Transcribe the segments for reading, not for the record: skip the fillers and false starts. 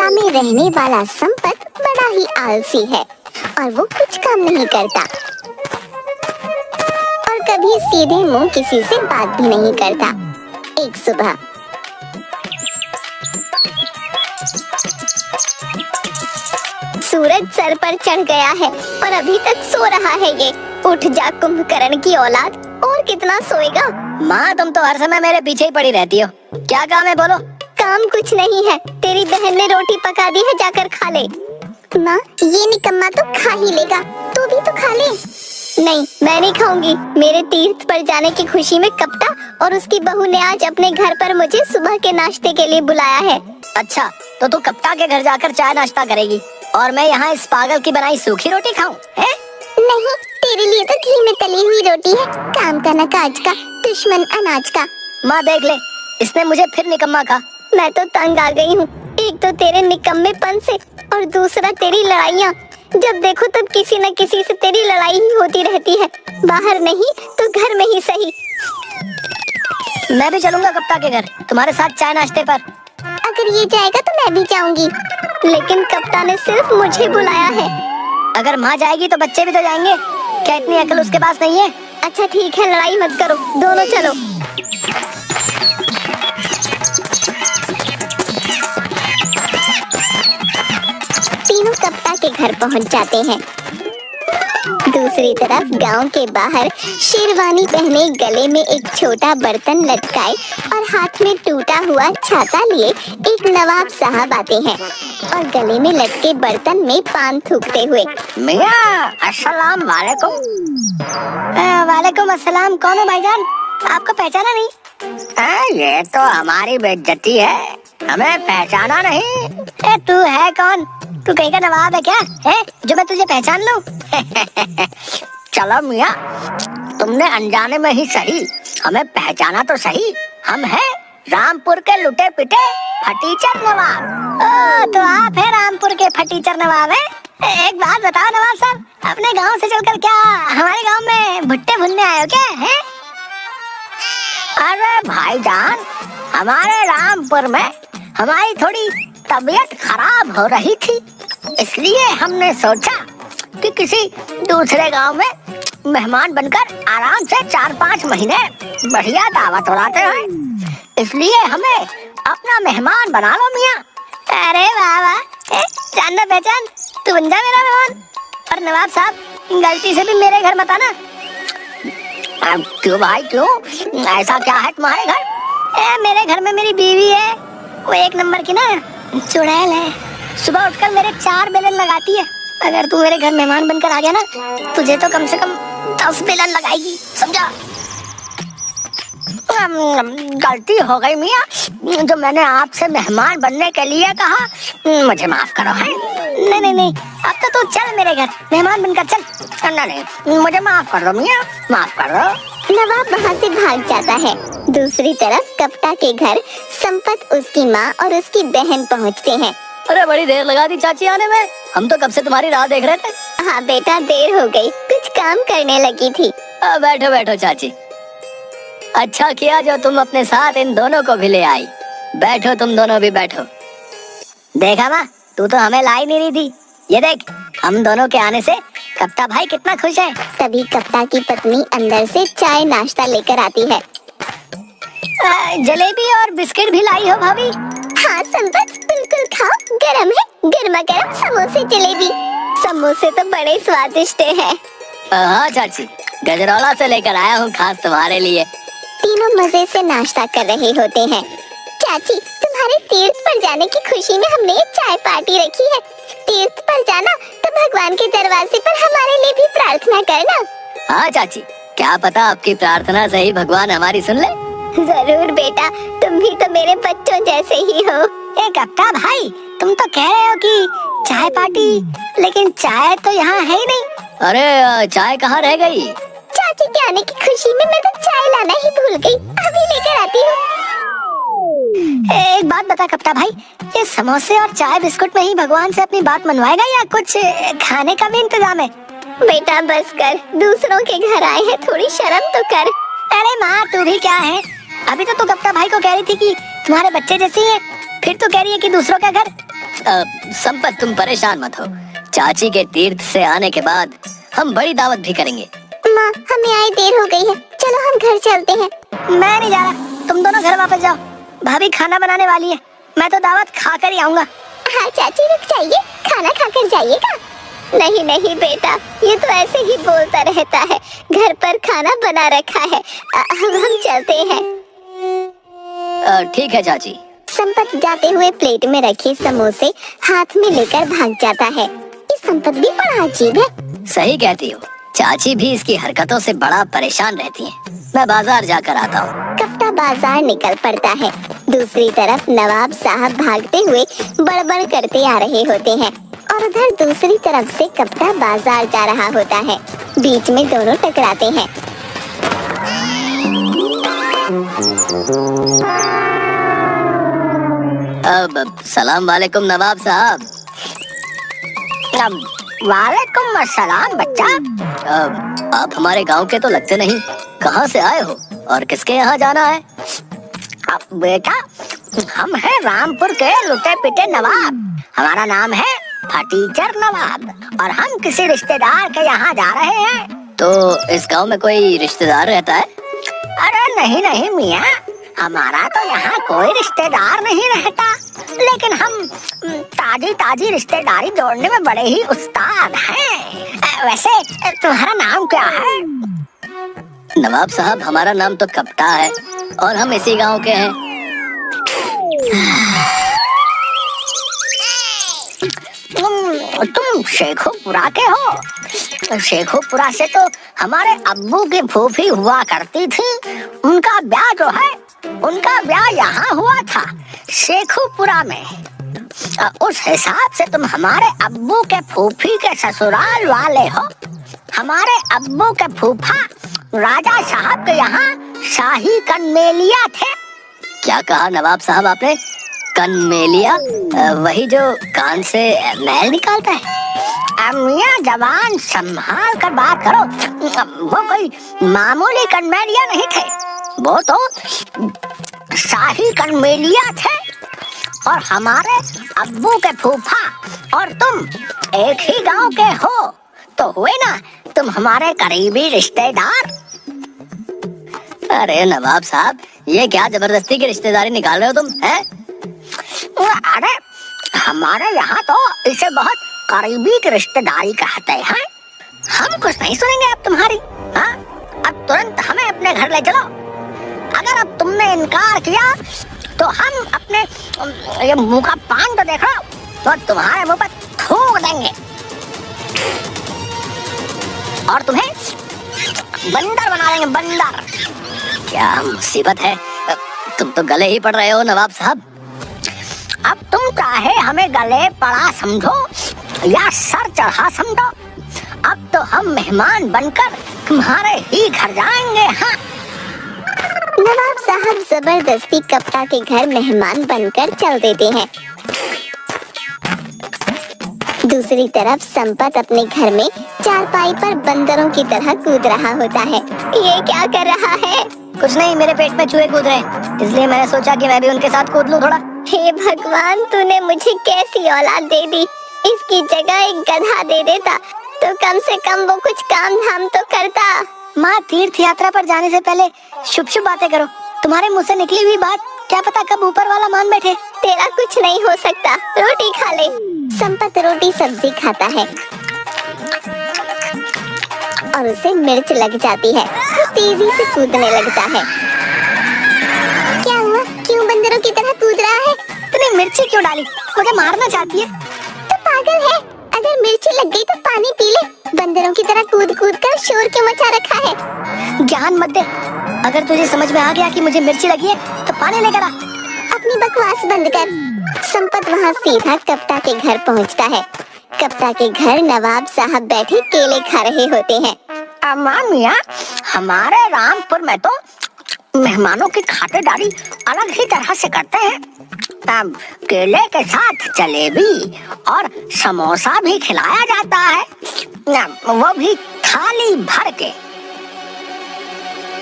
गुफा में रहने वाला संपत बड़ा ही आलसी है और वो कुछ काम नहीं करता और कभी सीधे मुंह किसी से बात भी नहीं करता। एक सुबह सूरज सर पर चढ़ गया है और अभी तक सो रहा है ये। उठ जा कुंभकर्ण की औलाद, और कितना सोएगा। माँ तुम तो हर समय मेरे पीछे ही पड़ी रहती हो, क्या काम है बोलो। काम कुछ नहीं है, तेरी बहन ने रोटी पका दी है, जाकर खा ले। माँ ये निकम्मा तो खा ही लेगा, तू भी तो खा ले। नहीं मैं नहीं खाऊंगी, मेरे तीर्थ पर जाने की खुशी में कपटा और उसकी बहू ने आज अपने घर पर मुझे सुबह के नाश्ते के लिए बुलाया है। अच्छा तो तू कप्ता के घर जाकर चाय नाश्ता करेगी और मैं यहाँ इस पागल की बनाई सूखी रोटी खाऊं? हैं? नहीं, तेरे लिए तो घी में तली हुई रोटी है, काम का न काज का, दुश्मन अनाज का। माँ देख ले, इसने मुझे फिर निकम्मा कहा। मैं तो तंग आ गई हूँ, एक तो तेरे निकम्मेपन से और दूसरा तेरी लड़ाइयाँ। जब देखो तब किसी न किसी से तेरी लड़ाई ही होती रहती है, बाहर नहीं तो घर में ही सही। मैं भी चलूंगा कप्ता के घर तुम्हारे साथ चाय नाश्ते पर। अगर ये जाएगा तो मैं भी जाऊंगी, लेकिन कप्ता ने सिर्फ मुझे बुलाया है। अगर माँ जाएगी तो बच्चे भी तो जाएंगे, क्या इतनी अकल उसके पास नहीं है? अच्छा ठीक है, लड़ाई मत करो, दोनों चलो। तीनों कप्ता के घर पहुंच जाते हैं। दूसरी तरफ गांव के बाहर शेरवानी पहने, गले में एक छोटा बर्तन लटकाए और हाथ में टूटा हुआ छाता लिए एक नवाब साहब आते हैं और गले में लटके बर्तन में पान थूकते हुए। मियां अस्सलाम वालेकुम। वालेकुम अस्सलाम। कौन हो भाईजान, आपको पहचाना नहीं? ये तो हमारी बेइज्जती है, हमें पहचाना नहीं। तू है कौन? तू कहीं का नवाब है क्या है जो मैं तुझे पहचान लूं? चलो मियां, तुमने अनजाने में ही सही हमें पहचाना तो सही। हम हैं रामपुर के लुटे पिटे फटीचर नवाब। तो आप है रामपुर के फटीचर नवाब हैं? एक बात बताओ नवाब साहब, अपने गांव से चलकर क्या हमारे गांव में भुट्टे भुनने आए हो क्या है? अरे भाईजान, हमारे रामपुर में हमारी थोड़ी तबीयत खराब हो रही थी, इसलिए हमने सोचा कि किसी दूसरे गांव में मेहमान बनकर आराम से 4-5 महीने बढ़िया दावत उड़ाते हैं, इसलिए हमें अपना मेहमान बना लो मियां। अरे वाह वाह, जानना पहचान, तू बन जा मेरा मेहमान। और नवाब साहब गलती से भी मेरे घर मत आना। क्यों भाई क्यों, ऐसा क्या है तुम्हारे घर? मेरे घर में मेरी बीवी है, वो एक नंबर की ना चुड़ैल है, सुबह उठकर मेरे 4 बेलन लगाती है। अगर तू मेरे घर मेहमान बनकर आ गया ना, तुझे तो कम से कम 10 बेलन लगाएगी, समझा? गलती हो गई मियां, जो मैंने आपसे मेहमान बनने के लिए कहा, मुझे माफ करो है। नहीं, अब तो तू चल मेरे घर मेहमान बनकर चल। नहीं, मुझे माफ कर दो मियां, माफ कर दो। नवाब वहाँ से भाग जाता है। दूसरी तरफ कप्ता के घर संपत, उसकी माँ और उसकी बहन पहुँचते हैं। अरे बड़ी देर लगा दी चाची आने में, हम तो कब से तुम्हारी राह देख रहे थे। हाँ बेटा, देर हो गई, कुछ काम करने लगी थी। बैठो बैठो चाची, अच्छा किया जो तुम अपने साथ इन दोनों को भी ले आई। बैठो, तुम दोनों भी बैठो। देखा माँ, तू तो हमें ला ही नहीं रही थी, ये देख हम दोनों के आने से कप्ता भाई कितना खुश है। तभी कप्ता की पत्नी अंदर से चाय नाश्ता लेकर आती है। जलेबी और बिस्किट भी लाई हो भाभी? हाँ संपत, बिल्कुल खाओ, गरम है, गर्मा गर्म समोसे जलेबी। समोसे तो बड़े स्वादिष्ट हैं। हाँ चाची, गजरौला से लेकर आया हूँ खास तुम्हारे लिए। तीनों मजे से नाश्ता कर रहे होते हैं। चाची, तुम्हारे तीर्थ पर जाने की खुशी में हमने ये चाय पार्टी रखी है। तीर्थ पर जाना तो भगवान के दरवाजे पर हमारे लिए भी प्रार्थना करना। हाँ चाची, क्या पता आपकी प्रार्थना से ही भगवान हमारी सुन ले। जरूर बेटा, तुम भी तो मेरे बच्चों जैसे ही हो। कप्ता भाई, तुम तो कह रहे हो कि चाय पार्टी, लेकिन चाय तो यहाँ है ही नहीं। अरे चाय कहाँ रह गई? चाची के आने की खुशी में मैं तो चाय लाना ही भूल गई, अभी लेकर आती हूँ। एक बात बता कप्ता भाई, ये समोसे और चाय बिस्कुट में ही भगवान से अपनी बात मनवाएगा या कुछ खाने का भी इंतजाम है? बेटा बस कर, दूसरों के घर आए हैं, थोड़ी शर्म तो कर। अरे माँ, तू भी क्या है, अभी तो तू कप्ता भाई को कह रही थी कि तुम्हारे बच्चे जैसी हैं, फिर तू कह रही है कि दूसरों का घर। संपत तुम परेशान मत हो, चाची के तीर्थ से आने के बाद हम बड़ी दावत भी करेंगे। माँ, हमें आए देर हो गई है, चलो हम घर चलते हैं। मैं नहीं जा रहा, तुम दोनों घर वापस जाओ, भाभी खाना बनाने वाली है, मैं तो दावत खा कर ही आऊंगा। हाँ चाची, रुक जाइए, खाना खाकर जाइएगा। नहीं नहीं बेटा, ये तो ऐसे ही बोलता रहता है, घर पर खाना बना रखा है, हम चलते हैं। ठीक है चाची। संपत जाते हुए प्लेट में रखे समोसे हाथ में लेकर भाग जाता है। ये संपत भी बड़ा अजीब है। सही कहती हो, चाची भी इसकी हरकतों से बड़ा परेशान रहती हैं। मैं बाजार जाकर आता हूँ। कप्ता बाजार निकल पड़ता है। दूसरी तरफ नवाब साहब भागते हुए बड़बड़ करते आ रहे होते हैं और उधर दूसरी तरफ से कप्ता बाजार जा रहा होता है। बीच में दोनों टकराते हैं। अब सलाम वालेकुम नवाब साहब। वालेकुम अस्सलाम बच्चा। आप हमारे गांव के तो लगते नहीं, कहाँ से आए हो और किसके यहाँ जाना है? अब बेटा, हम हैं रामपुर के लुटे पिटे नवाब। हमारा नाम है फटीचर नवाब और हम किसी रिश्तेदार के यहाँ जा रहे हैं। तो इस गांव में कोई रिश्तेदार रहता है? अरे नहीं नहीं मियाँ, हमारा तो यहाँ कोई रिश्तेदार नहीं रहता, लेकिन हम ताजी ताजी रिश्तेदारी जोड़ने में बड़े ही उस्ताद हैं। वैसे तुम्हारा नाम क्या है? नवाब साहब, हमारा नाम तो कप्ता है और हम इसी गांव के हैं। तुम शेखोपुरा के हो? शेखोपुरा से तो हमारे अब्बू की फूफी हुआ करती थी, उनका ब्याह जो है, उनका ब्याह यहाँ हुआ था शेखोपुरा में। उस हिसाब से तुम हमारे अब्बू के फूफी के ससुराल वाले हो। हमारे अब्बू के फूफा राजा साहब के यहाँ शाही कनमेलिया थे। क्या कहा नवाब साहब आपने? कनमेलिया? वही जो कान से मैल निकालता है? मियाँ, जवान संभाल कर बात करो, वो कोई मामूली कनमेलिया नहीं थे, वो तो शाही कनमेलिया थे। और हमारे अब्बू के फूफा और तुम एक ही गांव के हो, तो हुए ना तुम हमारे करीबी रिश्तेदार। अरे नवाब साहब, ये क्या जबरदस्ती की रिश्तेदारी निकाल रहे हो तुम, हैं? अरे हमारे यहाँ तो इसे बहुत करीबी की रिश्तेदारी कहते हैं। हम कुछ नहीं सुनेंगे अब तुम्हारी। हाँ, अब तुरंत हमें अपने घर ले चलो। अगर अब तुमने इनकार किया तो हम अपने ये मुंह का पान तो देखो, तो तुम्हारे मुंह पर थूक देंगे और तुम्हें बंदर बना देंगे, बंदर। क्या मुसीबत है, तुम तो गले ही पड़ रहे हो नवाब साहब। अब तुम चाहे हमें गले पड़ा समझो या सर चढ़ा समझो, अब तो हम मेहमान बनकर तुम्हारे ही घर जाएंगे। हाँ, नवाब साहब जबरदस्ती कप्ता के घर मेहमान बनकर चल देते हैं। दूसरी तरफ संपत अपने घर में चारपाई पर बंदरों की तरह कूद रहा होता है। ये क्या कर रहा है? कुछ नहीं, मेरे पेट में चूहे कूद रहे हैं, इसलिए मैंने सोचा कि मैं भी उनके साथ कूद लूं थोड़ा। हे भगवान, तूने मुझे कैसी औलाद दे दी। इसकी जगह एक गधा दे देता तो कम से कम वो कुछ काम धाम तो करता। माँ, तीर्थ यात्रा पर जाने से पहले शुभ शुभ बातें करो। तुम्हारे मुंह से निकली हुई बात क्या पता कब ऊपर वाला मान बैठे। तेरा कुछ नहीं हो सकता, रोटी खा ले। संपत रोटी सब्जी खाता है और उसे मिर्च लग जाती है। वो तेजी से कूदने लगता है। क्या हुआ? क्यों बंदरों की तरह कूद रहा है? तूने मिर्ची क्यों डाली? मुझे मारना चाहती है? तो पागल है, अगर मिर्ची लग गई तो पानी पी ले। बंदरों की तरह कूद कूद कर शोर क्यों मचा रखा है? ज्ञान मत दे। अगर तुझे समझ में आ गया कि मुझे मिर्ची लगी है तो पानी लेकर आ। अपनी बकवास बंद कर। संपत वहाँ सीधा कप्ता के घर पहुँचता है। कप्ता के घर नवाब साहब बैठे केले खा रहे होते हैं। अम्मा मियाँ, हमारे रामपुर में तो मेहमानों की खातिरदारी अलग ही तरह से करते हैं। केले के साथ जलेबी और समोसा भी खिलाया जाता है, वो भी थाली भर के।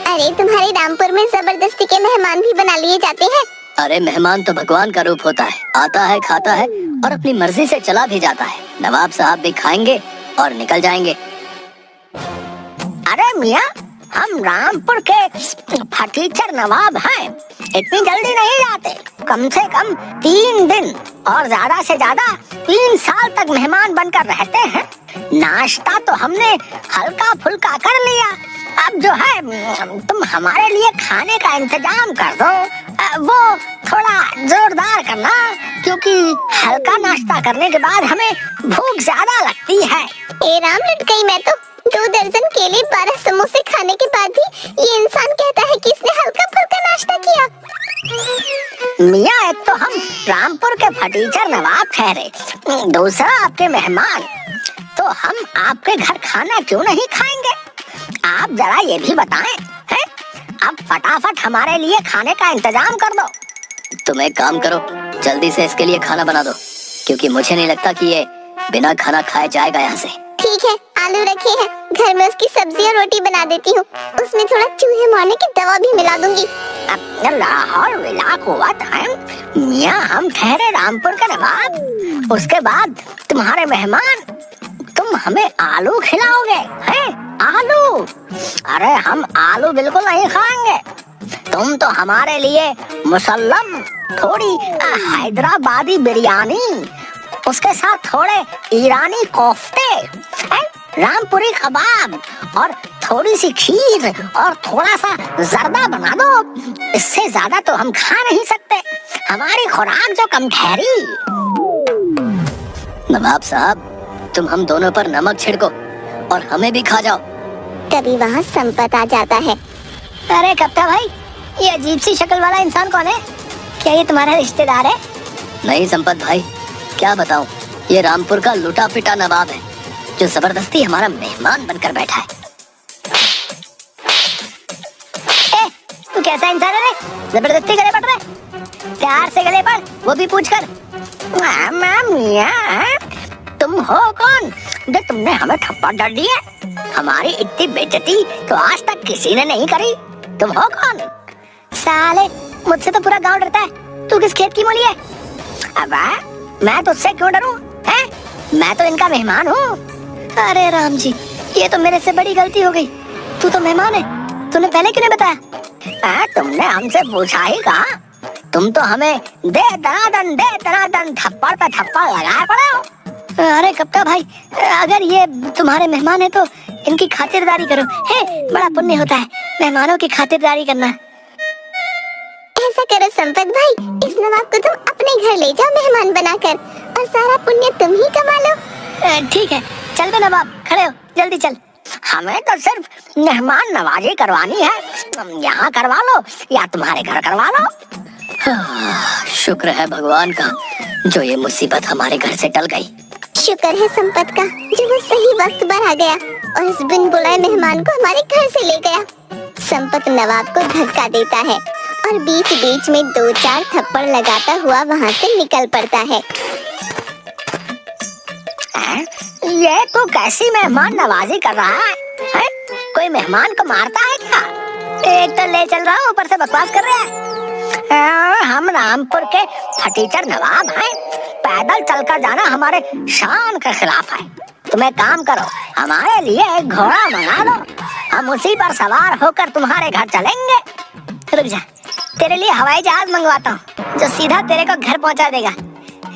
अरे तुम्हारे रामपुर में जबरदस्ती के मेहमान भी बना लिए जाते हैं। अरे मेहमान तो भगवान का रूप होता है, आता है, खाता है और अपनी मर्जी से चला भी जाता है। नवाब साहब भी खाएंगे और निकल जाएंगे। अरे मियाँ, हम रामपुर के फटीचर नवाब हैं, इतनी जल्दी नहीं जाते। कम से कम 3 दिन और ज्यादा से ज्यादा 3 साल तक मेहमान बनकर रहते हैं। नाश्ता तो हमने हल्का फुल्का कर लिया, अब जो है तुम हमारे लिए खाने का इंतजाम कर दो। वो थोड़ा जोरदार करना, क्योंकि हल्का नाश्ता करने के बाद हमें भूख ज्यादा लगती है। ए राम लुटकई, मैं तो 2 दर्जन केले 12 समोसे खाने के बाद भी ये इंसान कहता है कि इसने हल्का फुल्का नाश्ता किया। मियाँ, एक तो हम रामपुर के फटीचर नवाब ठहरे, दूसरा आपके मेहमान, तो हम आपके घर खाना क्यों नहीं खाएंगे? आप जरा ये भी बताएं, हैं? अब फटाफट हमारे लिए खाने का इंतजाम कर दो। तुम एक काम करो, जल्दी से इसके लिए खाना बना दो, क्योंकि मुझे नहीं लगता कि ये बिना खाना खाए जाएगा यहाँ से। ठीक है, आलू रखे हैं, घर में उसकी सब्जी और रोटी बना देती हूँ, उसमें थोड़ा चूहे मारने की दवा भी मिला दूंगी। लाहौर विलाक हुआ टाइम, मियाँ हम ठहरे रामपुर के नवाब, उसके बाद तुम्हारे मेहमान, तुम हमें आलू खिलाओगे हैं? आलू? अरे हम आलू बिल्कुल नहीं खाएंगे। तुम तो हमारे लिए मुसल्लम थोड़ी हैदराबादी बिरयानी, उसके साथ थोड़े ईरानी कोफ्ते, रामपुरी कबाब और थोड़ी सी खीर और थोड़ा सा जर्दा बना दो। इससे ज्यादा तो हम खा नहीं सकते, हमारी खुराक जो कम ठहरी। नवाब साहब, तुम हम दोनों पर नमक छिड़को और हमें भी खा जाओ। तभी वहाँ संपत आ जाता है। अरे कप्तान भाई, ये अजीब सी शक्ल वाला इंसान कौन है? क्या ये तुम्हारा रिश्तेदार है? नहीं संपत भाई, क्या बताऊं, ये रामपुर का लुटा पिटा नवाब है, जो जबरदस्ती हमारा मेहमान बनकर बैठा है। ए, तू कैसा इंसान है रे? जबरदस्ती गले पड़ रहा? प्यार से गले पड़, वो भी पूछ कर। तुम हो कौन जो तुमने हमें थप्पड़ डाल दिया? हमारी इतनी बेइज्जती तो आज तक किसी ने नहीं करी। तुम हो कौन? साले, मुझसे तो पूरा गांव डरता है, तू किस खेत की मूली है? अब मैं तुझसे क्यों डरूं? हैं? मैं तो इनका मेहमान हूँ। अरे राम जी, ये तो मेरे से बड़ी गलती हो गई। तू तो मेहमान है, तूने पहले क्यों नहीं बताया? तुमने हमसे पूछा ही कहा? तुम तो हमें दे दनादन थप्पड़ पे थप्पड़ लगाए पड़े हो। अरे कप्तान भाई, अगर ये तुम्हारे मेहमान है तो इनकी खातिरदारी करो, है बड़ा पुण्य होता है मेहमानों की खातिरदारी करना। ऐसा करो संपत भाई, इस नवाब को तुम अपने घर ले जाओ मेहमान बनाकर, और सारा पुण्य तुम ही कमा लो। ठीक है, चल बे नवाब, खड़े हो, जल्दी चल। हमें तो सिर्फ मेहमान नवाजी करवानी है, यहाँ करवा लो या तुम्हारे घर करवा लो। शुक्र है भगवान का जो ये मुसीबत हमारे घर से टल गई। शुक्र है संपत का जो वो सही वक्त पर आ गया और इस बिन बुलाए मेहमान को हमारे घर से ले गया। संपत नवाब को धक्का देता है और बीच बीच में 2-4 थप्पड़ लगाता हुआ वहाँ से निकल पड़ता है। ये तो कैसी मेहमान नवाजी कर रहा है? कोई मेहमान को मारता है क्या? एक तो ले चल रहा हूँ, ऊपर से बकवास कर रहा है। हम रामपुर के फटीचर नवाब हैं, पैदल चलकर जाना हमारे शान के खिलाफ है। तुम एक काम करो, हमारे लिए एक घोड़ा मंगा दो, हम उसी पर सवार होकर तुम्हारे घर चलेंगे। रुक जा, तेरे लिए हवाई जहाज मंगवाता हूँ जो सीधा तेरे को घर पहुँचा देगा।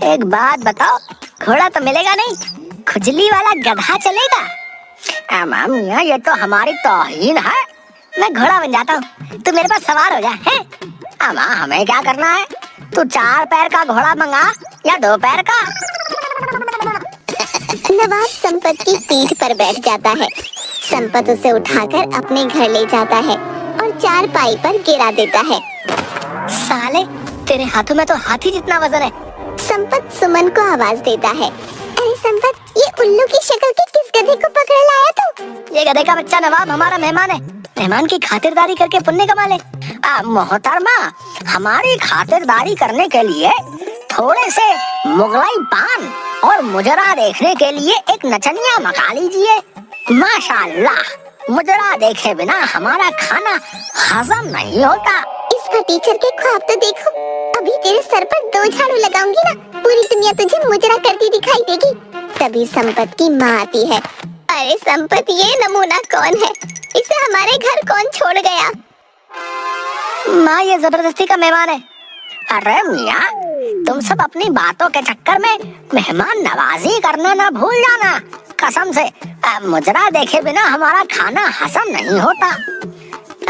एक बात बताओ, घोड़ा तो मिलेगा नहीं, खुजली वाला गधा चलेगा? मियां, ये तो हमारी तौहीन है। मैं घोड़ा बन जाता हूँ, तू मेरे पास सवार हो जा। है हमें क्या करना है? तू 4 पैर का घोड़ा मंगा या 2 पैर का? नवाब संपत की पीठ पर बैठ जाता है। संपत उसे उठाकर अपने घर ले जाता है और 4 पाई पर गिरा देता है। साले, तेरे हाथों में तो हाथी जितना वजन है। संपत सुमन को आवाज देता है। अरे संपत, ये उल्लू की शक्ल के किस गधे को पकड़ लाया तू? ये गधे का बच्चा नवाब हमारा मेहमान है, मेहमान की खातिरदारी करके पुण्य कमा ले। मोहतरमा, हमारी खातिरदारी करने के लिए थोड़े से मुगलाई पान और मुजरा देखने के लिए एक नचनिया मंगा लीजिए। माशाअल्लाह, मुजरा देखे बिना हमारा खाना हजम नहीं होता। इस फटीचर के ख्वाब तो देखो, अभी तेरे सर पर 2 झाड़ू लगाऊंगी ना, पूरी दुनिया तुझे मुजरा करती दिखाई देगी। तभी संपत की माँ आती है। अरे संपत, ये नमूना कौन है? इसे हमारे घर कौन छोड़ गया? माँ, ये जबरदस्ती का मेहमान है। अरे मियाँ, तुम सब अपनी बातों के चक्कर में मेहमान नवाजी करना ना भूल जाना। कसम से मुजरा देखे बिना हमारा खाना हजम नहीं होता।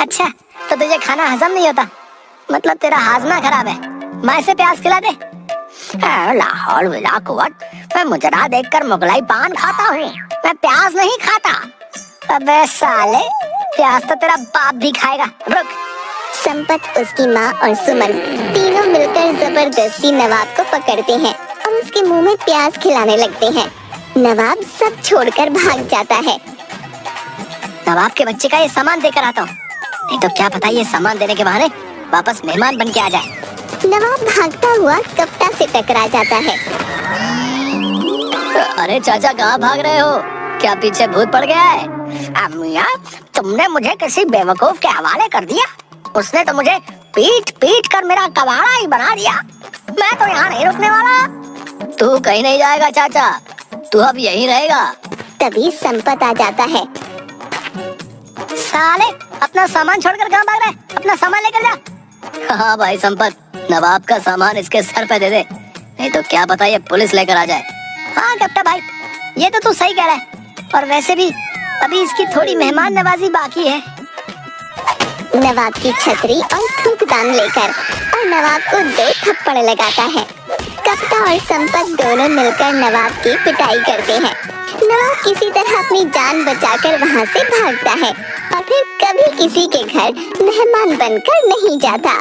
अच्छा, तो तुझे खाना हजम नहीं होता, मतलब तेरा हाजमा खराब है। मैं इसे प्याज खिला दे। लाहौल विला कुव्वत, मैं मुजरा देखकर मुगलाई पान खाता हूँ, मैं प्याज नहीं खाता। अबे साले, प्याज तो तेरा बाप भी खाएगा। रुक। संपत, उसकी माँ और सुमन तीनों मिलकर जबरदस्ती नवाब को पकड़ते हैं और उसके मुंह में प्याज खिलाने लगते हैं। नवाब सब छोड़कर भाग जाता है। नवाब के बच्चे का ये सामान देकर आता हूँ, नहीं तो क्या पता ये सामान देने के बहाने वापस मेहमान बन के आ जाए। नवाब भागता हुआ कप्ता से टकरा जाता है। अरे चाचा, कहाँ भाग रहे हो? क्या पीछे भूत पड़ गया है? मियाँ, तुमने मुझे किसी बेवकूफ के हवाले कर दिया। उसने तो मुझे पीट पीट कर मेरा कबाड़ा ही बना दिया। मैं तो यहाँ नहीं रुकने वाला। तू कहीं नहीं जाएगा चाचा, तू अब यहीं रहेगा। तभी संपत आ जाता है। साले, अपना सामान छोड़कर कहाँ भाग रहा है? अपना सामान लेकर जा। हाँ भाई संपत, नवाब का सामान इसके सर पे दे दे, नहीं तो क्या पता ये पुलिस लेकर आ जाए। हाँ कप्ता भाई, ये तो तू सही कह रहा है। और वैसे भी अभी इसकी थोड़ी मेहमान नवाजी बाकी है। नवाब की छतरी और थूकदान लेकर और नवाब को 2 थप्पड़ लगाता है। कप्ता और संपत दोनों मिलकर नवाब की पिटाई करते हैं। नवाब किसी तरह अपनी जान बचाकर वहाँ से भागता है और फिर कभी किसी के घर मेहमान बनकर नहीं जाता।